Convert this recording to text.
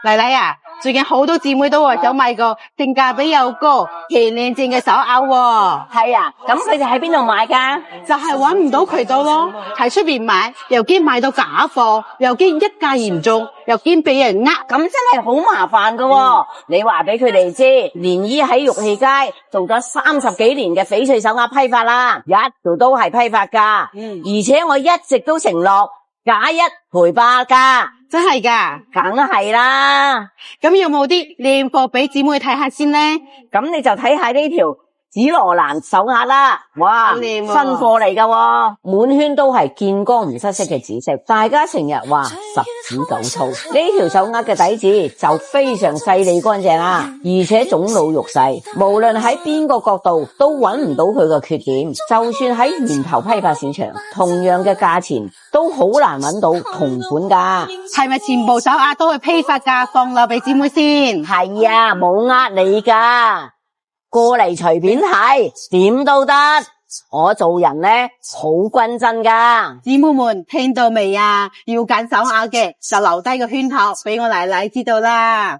奶奶啊，最近好多姊妹都話想買個性價比又高、旗靚正嘅手鐲喎。係啊，咁佢哋喺邊度買噶？就係揾唔到渠道咯，喺出邊買又驚買到假貨，又驚一價嚴重，又驚俾人呃，咁真係好麻煩噶喎。你話俾佢哋知，蓮姨喺玉器街做咗30幾年嘅翡翠手鐲批發啦，一度都係批發噶，而且我一直都承諾假一賠8噶。真係噶，梗係啦。咁有冇啲靚貨俾姊妹睇下先呢？咁你就睇下呢條紫羅蘭手鐲啦，哇，新貨嚟噶喎，滿圈都係見光唔失色嘅紫色，大家成日話十指九粗，呢條手鐲嘅底子就非常細膩乾淨啦，而且種老肉細，無論喺邊個角度都揾唔到佢嘅缺點，就算喺源頭批發市場，同樣嘅價錢都好難揾到同款噶。係咪全部手鐲都係批發價放漏俾姊妹先？係啊，冇呃你噶。過嚟隨便睇，點都得。我做人呢，好均真噶。姊妹們聽到未啊？要揀手鐲嘅就留低個圈頭俾我奶奶知道啦。